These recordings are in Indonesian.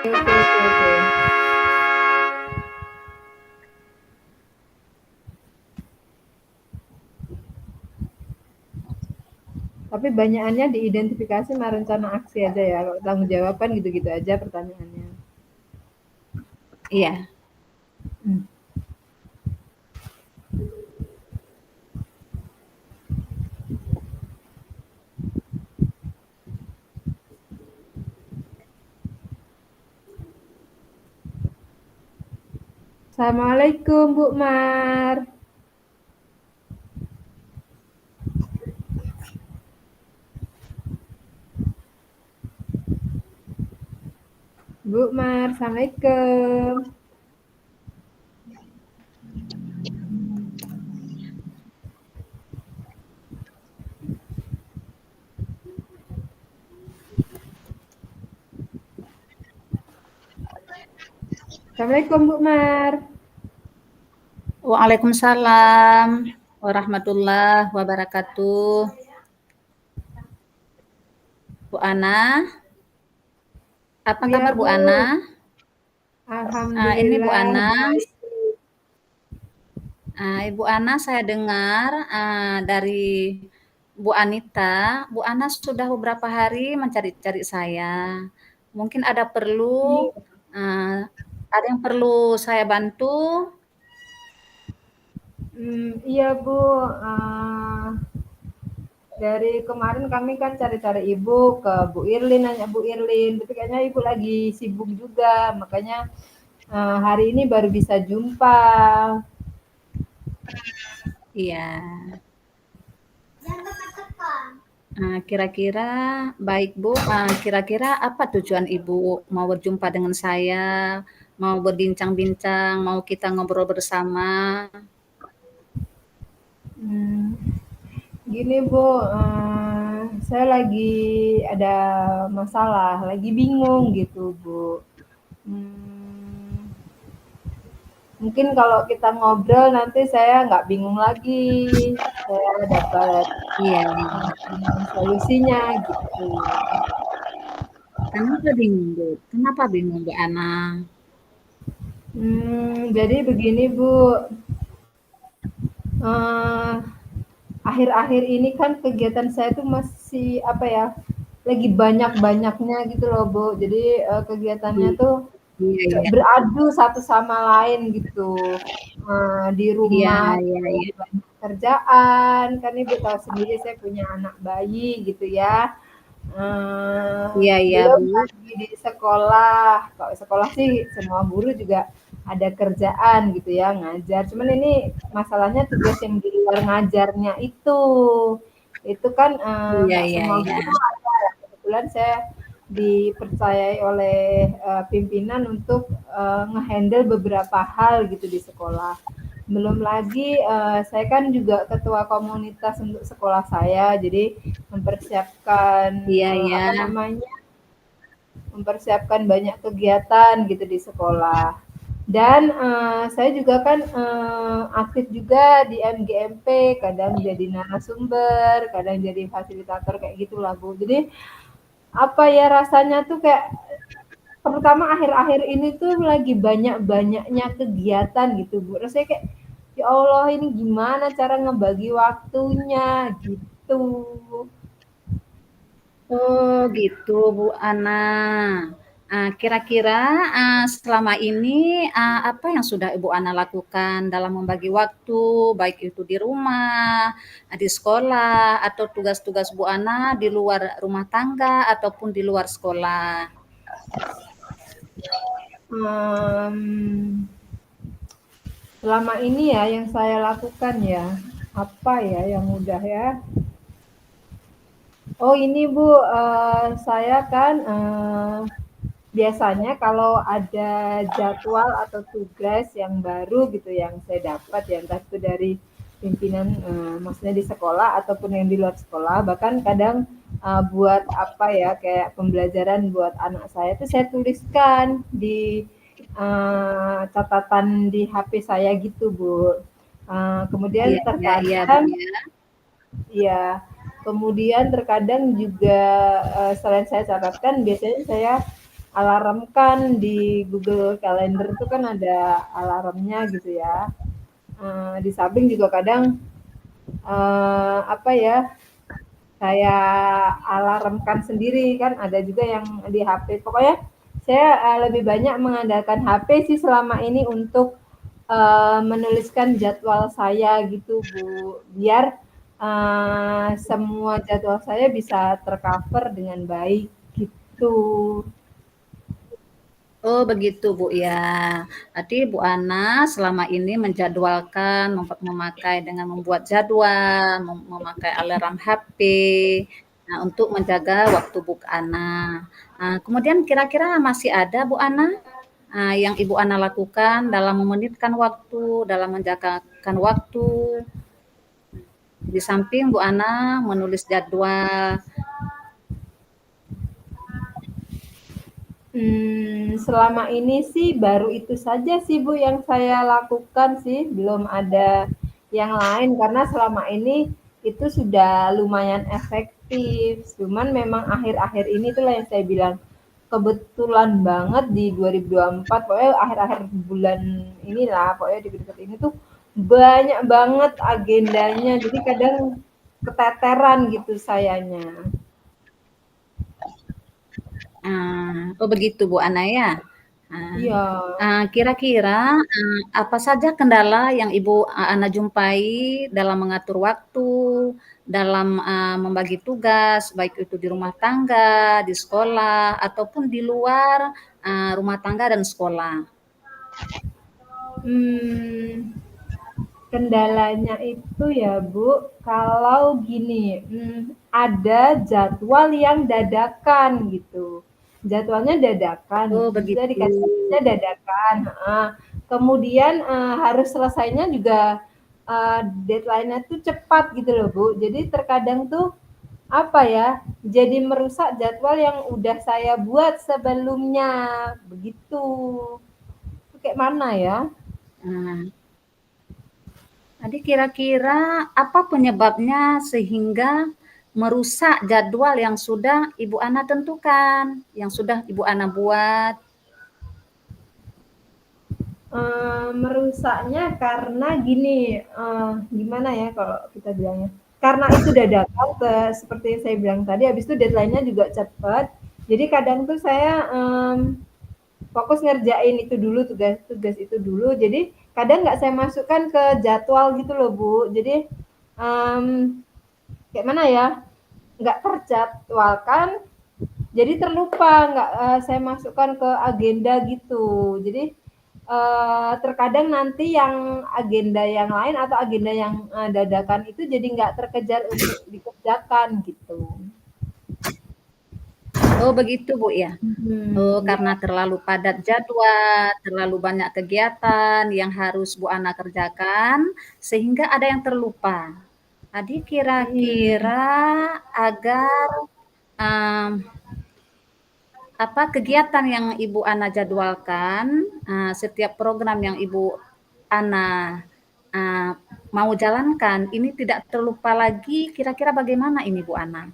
Oke, oke, oke. Tapi banyakannya diidentifikasi sama rencana aksi aja ya. Kalau tanggung jawaban gitu-gitu aja pertanyaannya. Iya. Hmm. Assalamualaikum Bu Mar. Bu Mar, Assalamualaikum. Assalamualaikum Bu Mar. Waalaikumsalam warahmatullahi wabarakatuh. Bu Ana, apa Iya kabar Bu Bu, Ana? Ini Bu Alhamdulillah Ana, baik. Ibu Ana saya dengar dari Bu Anita, Bu Ana sudah beberapa hari mencari-cari saya. Mungkin Iya, ada yang perlu saya bantu? iya Bu. Dari kemarin kami kan cari-cari Ibu ke Bu Irlin, nanya Bu Irlin, tapi kayaknya Ibu lagi sibuk juga, makanya hari ini baru bisa jumpa. Iya. Kira-kira baik Bu, kira-kira apa tujuan Ibu mau berjumpa dengan saya, mau berbincang-bincang, mau kita ngobrol bersama? Hmm, Gini Bu, saya lagi ada masalah, lagi bingung gitu Bu. Hmm, Mungkin kalau kita ngobrol nanti saya nggak bingung lagi, saya dapat Iya, solusinya gitu. kenapa bingung Bu? Kenapa bingung Bu Ana? Jadi begini Bu, eee, akhir-akhir ini kan kegiatan saya tuh masih apa ya, lagi banyak-banyaknya gitu loh Bu. Jadi, kegiatannya Iya, tuh iya, kayak iya, beradu satu sama lain gitu. Di iya, rumah iya, kayak iya, banyak kerjaan, kan Ibu tahu sendiri saya punya anak bayi gitu ya. iya, iya Belum Bu. lagi di sekolah, kalau sekolah sih semua guru juga ada kerjaan gitu ya, ngajar. Cuman ini masalahnya tugas yang di luar ngajarnya itu kan Iya, nggak iya, semua iya, guru ada. Kebetulan saya dipercayai oleh pimpinan untuk ngehandle beberapa hal gitu di sekolah. Belum lagi saya kan juga ketua komunitas untuk sekolah saya, jadi mempersiapkan iya, iya, apa namanya, mempersiapkan banyak kegiatan gitu di sekolah. Dan saya juga kan aktif juga di MGMP, kadang jadi narasumber, kadang jadi fasilitator kayak gitulah Bu. Jadi apa ya, rasanya tuh kayak terutama akhir-akhir ini tuh lagi banyak-banyaknya kegiatan gitu Bu. Rasanya kayak ya Allah ini gimana cara ngebagi waktunya gitu. oh gitu Bu Ana. Kira-kira selama ini apa yang sudah Ibu Ana lakukan dalam membagi waktu, baik itu di rumah, di sekolah, atau tugas-tugas Bu Ana di luar rumah tangga ataupun di luar sekolah? Um, Selama ini ya yang saya lakukan ya, apa ya yang mudah ya? Oh ini Bu, saya kan biasanya kalau ada jadwal atau tugas yang baru gitu yang saya dapat ya entah itu dari pimpinan, maksudnya di sekolah ataupun yang di luar sekolah, bahkan kadang buat apa ya kayak pembelajaran buat anak saya itu saya tuliskan di catatan di HP saya gitu Bu. Kemudian Iya, iya, iya Bu terkadang ya. ya, kemudian terkadang juga, selain saya catatkan biasanya saya alarmkan di Google Calendar itu kan ada alarmnya gitu ya. Di samping juga kadang apa ya, saya alarmkan sendiri kan ada juga yang di HP. Pokoknya saya lebih banyak mengandalkan HP sih selama ini untuk menuliskan jadwal saya gitu Bu, biar semua jadwal saya bisa tercover dengan baik gitu. Oh begitu Bu ya. Berarti Bu Ana selama ini menjadwalkan, memakai dengan membuat jadwal, memakai alarm HP, nah, untuk menjaga waktu Bu Ana. Nah, kemudian kira-kira masih ada Bu Ana yang Ibu Ana lakukan dalam memenitkan waktu, dalam menjagakan waktu, di samping Bu Ana menulis jadwal. Selama ini sih baru itu saja sih Bu yang saya lakukan sih, belum ada yang lain karena selama ini itu sudah lumayan efektif. Cuman memang akhir-akhir ini itulah yang saya bilang, kebetulan banget di 2024 pokoknya akhir-akhir bulan inilah, pokoknya deket-deket ini tuh banyak banget agendanya, jadi kadang keteteran gitu sayanya. Oh begitu Bu Ana ya? Iya. Kira-kira, apa saja kendala yang Ibu Ana jumpai dalam mengatur waktu, dalam, membagi tugas, baik itu di rumah tangga, di sekolah, ataupun di luar, rumah tangga dan sekolah? Hmm, Kendalanya itu ya Bu, kalau gini, ada jadwal yang dadakan gitu. Jadwalnya dadakan, Oh maksudnya begitu. dikasih tahunya dadakan, heeh. Kemudian, harus selesainya juga, deadline-nya tuh cepat gitu loh Bu. Jadi terkadang tuh, apa ya, jadi merusak jadwal yang udah saya buat sebelumnya, begitu. Itu kayak mana ya? Nah, jadi kira-kira apa penyebabnya sehingga merusak jadwal yang sudah Ibu Ana tentukan, yang sudah Ibu Ana buat? Merusaknya karena gini, gimana ya kalau kita bilangnya, karena itu dadakan seperti yang saya bilang tadi, habis itu deadline-nya juga cepat, jadi kadang tuh saya, fokus ngerjain itu dulu, tugas itu dulu, jadi kadang nggak saya masukkan ke jadwal gitu loh Bu. Jadi, mmm, kayak mana ya, nggak terjadwalkan, jadi terlupa, nggak saya masukkan ke agenda gitu. Jadi terkadang nanti yang agenda yang lain atau agenda yang dadakan itu jadi nggak terkejar untuk dikerjakan gitu. Oh begitu Bu ya? Oh karena Ya. terlalu padat jadwal, terlalu banyak kegiatan yang harus Bu Ana kerjakan, sehingga ada yang terlupa. Tadi Mm. kira-kira agar, mmm, apa, kegiatan yang Ibu Ana jadwalkan, setiap program yang Ibu Ana, eee, mau jalankan, ini tidak terlupa lagi, kira-kira bagaimana ini Bu Ana?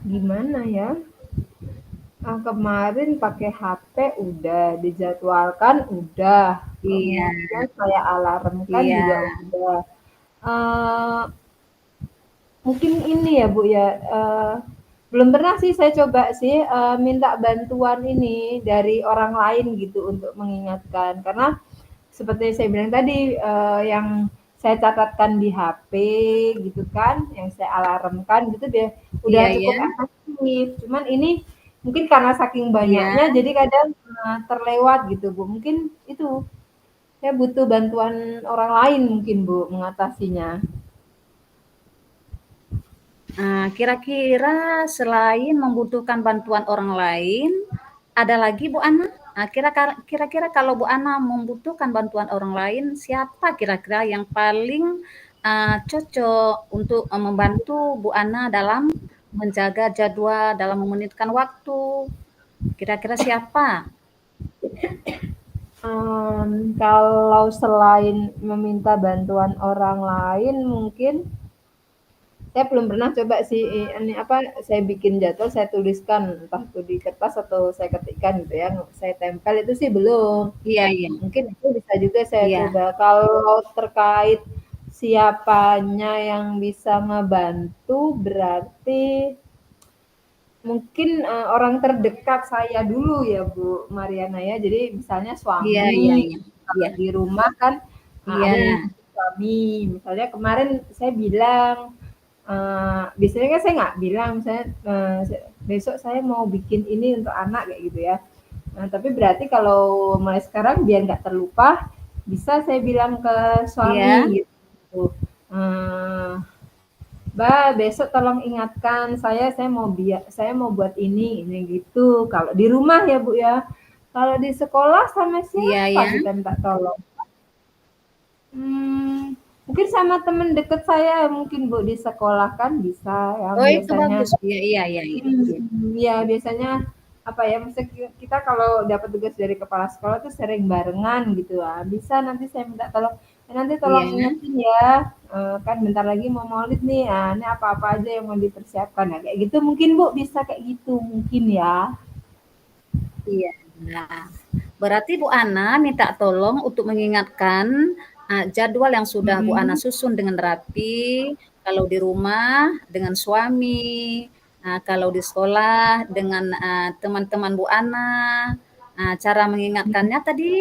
Gimana ya? Kemarin pakai HP udah, dijadwalkan udah, Iya kemudian saya alarmkan juga iya udah. Eh, Mungkin ini ya Bu ya, belum pernah sih saya coba sih, minta bantuan ini dari orang lain gitu untuk mengingatkan. Karena seperti saya bilang tadi, yang saya catatkan di HP gitu kan, yang saya alarmkan gitu deh, udah iya cukup iya efektif. Cuman ini mungkin karena saking iya. banyaknya jadi kadang, terlewat gitu Bu. Mungkin itu, saya butuh bantuan orang lain mungkin Bu mengatasinya. Kira-kira selain membutuhkan bantuan orang lain, ada lagi Bu Ana? Kira-kira kalau Bu Ana membutuhkan bantuan orang lain, siapa kira-kira yang paling cocok untuk membantu Bu Ana dalam menjaga jadwal, dalam memenitkan waktu? Kira-kira siapa? Kalau selain meminta bantuan orang lain mungkin, Saya belum pernah coba sih, ini apa, saya bikin jadwal, saya tuliskan, entah itu di kertas atau saya ketikkan gitu ya, saya tempel itu sih belum. Iya, iya. Mungkin itu bisa juga saya Iya. coba. Kalau terkait siapanya yang bisa ngebantu, berarti mungkin, orang terdekat saya dulu ya, Bu Mariana ya. Jadi misalnya Iya, iya, suami, iya. kalau Iya. di rumah kan, Iya. ada yang khusus suami. Misalnya kemarin saya bilang, biasanya kan saya nggak bilang, misalnya, "Besok saya mau bikin ini untuk anak," kayak gitu ya. Nah, tapi berarti kalau mulai sekarang biar nggak terlupa, bisa saya bilang ke suami Iya. gitu, eee Mbak, besok tolong ingatkan saya mau buat ini gitu. Kalau di rumah ya, Bu, ya. Kalau di sekolah sama Iya, siapa ya. kita minta tolong? Mungkin sama temen deket saya mungkin, Bu, di sekolah kan bisa yang Oh, itu biasanya bagus. Iya, iya, iya, iya. Iya. ya biasanya apa ya, misalnya kita kalau dapat tugas dari kepala sekolah tuh sering barengan gitu lah. Bisa nanti saya minta tolong, nanti Iya. tolong ingetin ya, kan bentar lagi mau Maulid nih, ini apa-apa aja yang mau dipersiapkan, nah kayak gitu mungkin Bu, bisa kayak gitu mungkin ya. Iya. Nah, berarti Bu Ana minta tolong untuk mengingatkan jadwal yang sudah Bu Ana Mhm. susun dengan rapi, kalau di rumah dengan suami, kalau di sekolah dengan teman-teman Bu Ana. Cara mengingatkannya tadi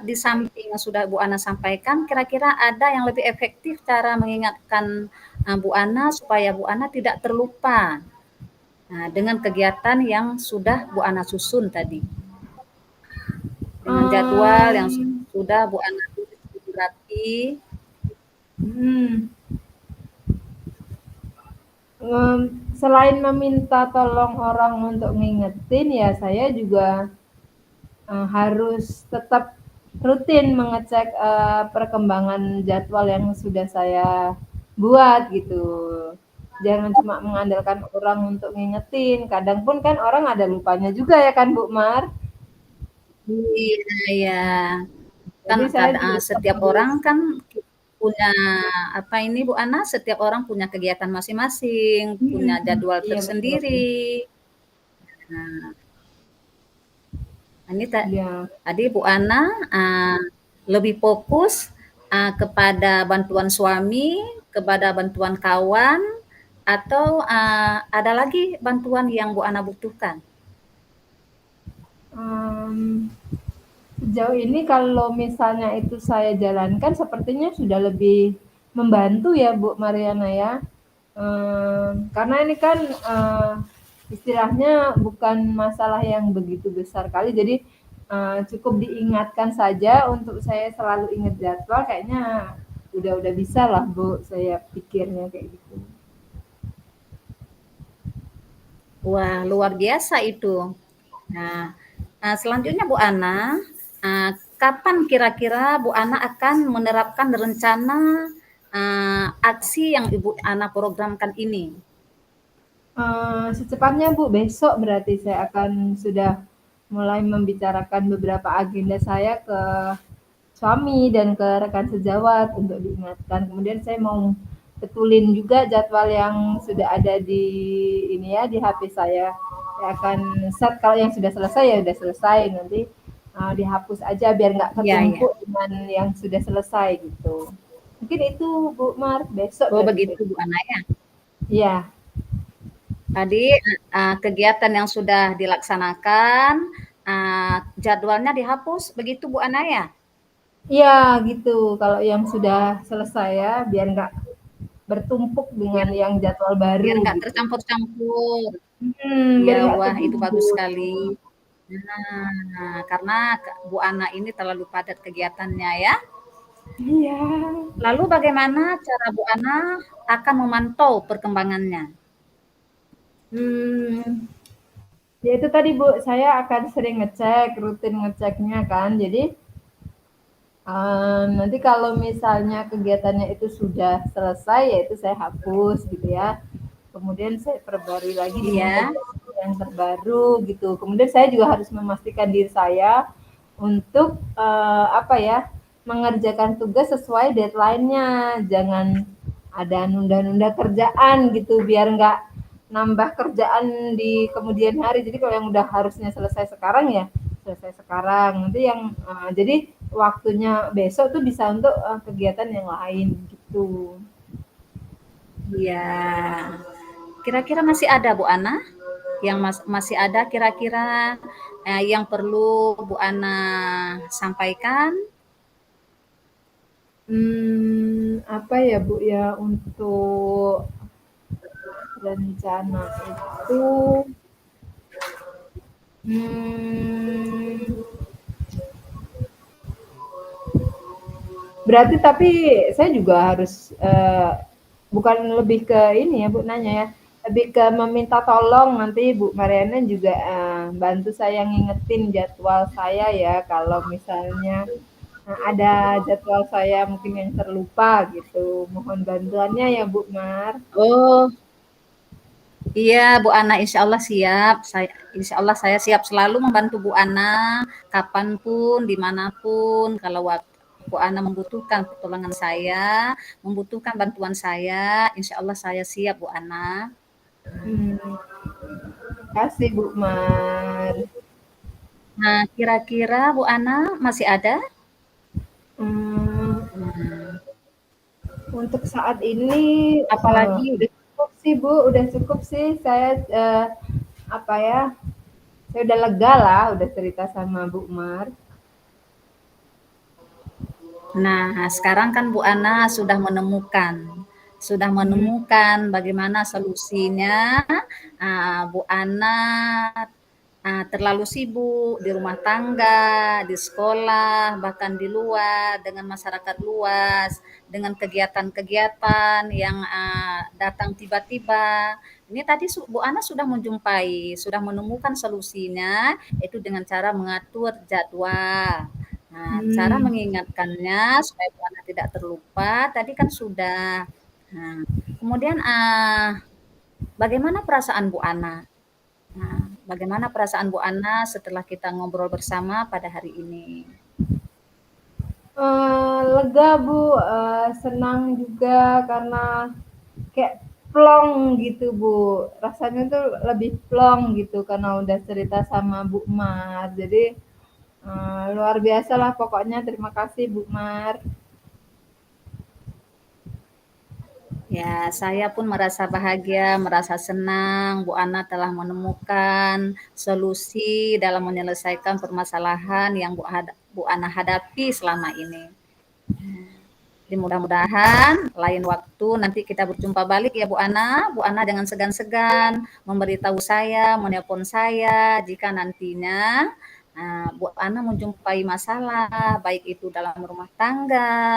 di samping yang sudah Bu Ana sampaikan, kira-kira ada yang lebih efektif cara mengingatkan Bu Ana supaya Bu Ana tidak terlupa dengan kegiatan yang sudah Bu Ana susun tadi. Dengan jadwal yang Mmm, sudah Bu Ana tulis lebih rapi. mhm, selain meminta tolong orang untuk ngingetin ya saya juga harus tetap rutin mengecek, perkembangan jadwal yang sudah saya buat gitu. Jangan cuma mengandalkan orang untuk ngingetin, kadang pun kan orang ada lupanya juga ya kan Bu Mar? Iya, ya. Kan Jadi saya juga tetap setiap orang harus kan punya apa ini Bu Ana, setiap orang punya kegiatan masing-masing, punya mhm, jadwal iya betul. tersendiri. Nah, ini Iya, tadi Bu Ana lebih fokus kepada bantuan suami, kepada bantuan kawan, atau ada lagi bantuan yang Bu Ana butuhkan? mmm, sejauh ini kalau misalnya itu saya jalankan sepertinya sudah lebih membantu ya Bu Mariana ya. Karena ini kan, istilahnya bukan masalah yang begitu besar kali, jadi, cukup diingatkan saja untuk saya selalu ingat jadwal kayaknya udah bisa lah Bu, saya pikirnya kayak gitu. Wah, luar biasa itu. Nah, selanjutnya Bu Ana, kapan kira-kira Bu Ana akan menerapkan rencana aksi yang Ibu Ana programkan ini? Secepatnya Bu, besok berarti saya akan sudah mulai membicarakan beberapa agenda saya ke suami dan ke rekan sejawat untuk diingatkan. Kemudian saya mau betulin juga jadwal yang sudah ada di ini ya di HP saya. Saya akan set kalau yang sudah selesai ya sudah selesai nanti dihapus aja biar nggak Iya, iya. ketumpuk dengan yang sudah selesai gitu. Mungkin itu Bu Mar, besok Oh, berarti begitu besok. Bu Ana ya. Iya, Tadi kegiatan yang sudah dilaksanakan, jadwalnya dihapus, begitu Bu Ana ya? iya gitu. Kalau yang sudah selesai ya biar nggak bertumpuk dengan Biar yang jadwal biar baru nggak gitu. tercampur-campur. Biar Iya, nggak wah itu bagus ketumpuk. sekali. Karena Bu Ana ini terlalu padat kegiatannya ya. Iya. Lalu bagaimana cara Bu Ana akan memantau perkembangannya? Hmm, ya itu tadi Bu, saya akan sering ngecek, rutin ngeceknya kan. Jadi nanti kalau misalnya kegiatannya itu sudah selesai, ya itu saya hapus gitu ya. Kemudian saya perbarui lagi dengan Iya, kegiatan yang terbaru gitu. Kemudian saya juga harus memastikan diri saya untuk apa ya mengerjakan tugas sesuai deadline-nya. Jangan ada nunda-nunda kerjaan gitu biar nggak nambah kerjaan di kemudian hari. Jadi kalau yang udah harusnya selesai sekarang ya selesai sekarang. Nanti yang jadi waktunya besok tuh bisa untuk kegiatan yang lain gitu. Iya. Kira-kira masih ada Bu Ana? Yang masih ada kira-kira yang perlu Bu Ana sampaikan? Apa ya Bu ya untuk rencana itu, hmm, berarti tapi saya juga harus bukan lebih ke ini ya Bu nanya ya, lebih ke meminta tolong nanti Bu Mariana juga bantu saya ngingetin jadwal saya ya kalau misalnya ada jadwal saya mungkin yang terlupa gitu. Mohon bantuannya ya Bu Mar. Oh, iya Bu Ana, insya Allah siap. Insya Allah saya siap selalu membantu Bu Ana kapanpun, dimanapun. Kalau Bu Ana membutuhkan pertolongan saya, membutuhkan bantuan saya, insya Allah saya siap Bu Ana. Hmm, kasih Bu Mar. Nah, kira-kira Bu Ana masih ada? Hmm, Hmm, untuk saat ini apalagi udah cukup sih Bu, udah cukup sih saya apa ya? Saya udah lega lah, udah cerita sama Bu Mar. Nah, sekarang kan Bu Ana sudah Hmm, menemukan bagaimana solusinya. Bu Ana terlalu sibuk di rumah tangga, di sekolah, bahkan di luar dengan masyarakat luas, dengan kegiatan-kegiatan yang datang tiba-tiba. Ini tadi Bu Ana sudah menemukan solusinya, itu dengan cara mengatur jadwal. Nah, cara hmm. mengingatkannya supaya Bu Ana tidak terlupa tadi kan sudah. Nah, kemudian bagaimana perasaan Bu Ana? Nah, bagaimana perasaan Bu Ana setelah kita ngobrol bersama pada hari ini? Lega Bu, senang juga karena kayak plong gitu Bu, rasanya tuh lebih plong gitu karena udah cerita sama Bu Mar. Jadi luar biasa lah pokoknya, terima kasih Bu Mar. Ya, saya pun merasa bahagia, merasa senang Bu Ana telah menemukan solusi dalam menyelesaikan permasalahan yang Bu Ana hadapi selama ini. Jadi mudah-mudahan lain waktu nanti kita berjumpa balik ya Bu Ana. Bu Ana jangan segan-segan memberitahu saya, menelpon saya jika nantinya Bu Ana menjumpai masalah, baik itu dalam rumah tangga,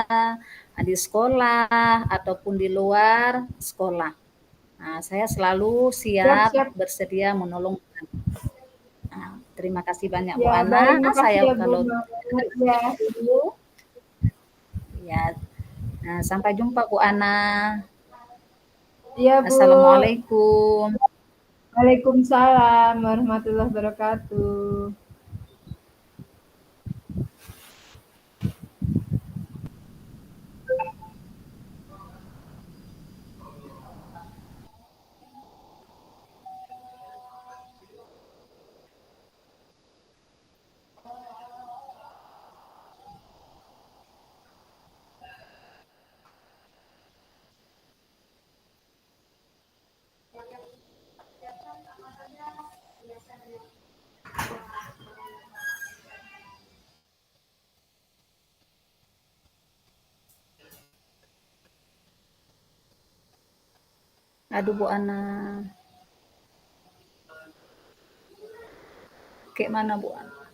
di sekolah, ataupun di luar sekolah. Nah, saya selalu Siap siap siap. bersedia menolong. Terima kasih banyak Bu Ya baik, Ana. makasih Saya ya Bu kalau Mar. Ya, dulu ya. Nah, sampai jumpa Bu Ana. iya Bu. Assalamualaikum. Waalaikumsalam warahmatullahi wabarakatuh. Aduh Bu Ana, kayak mana Bu Ana?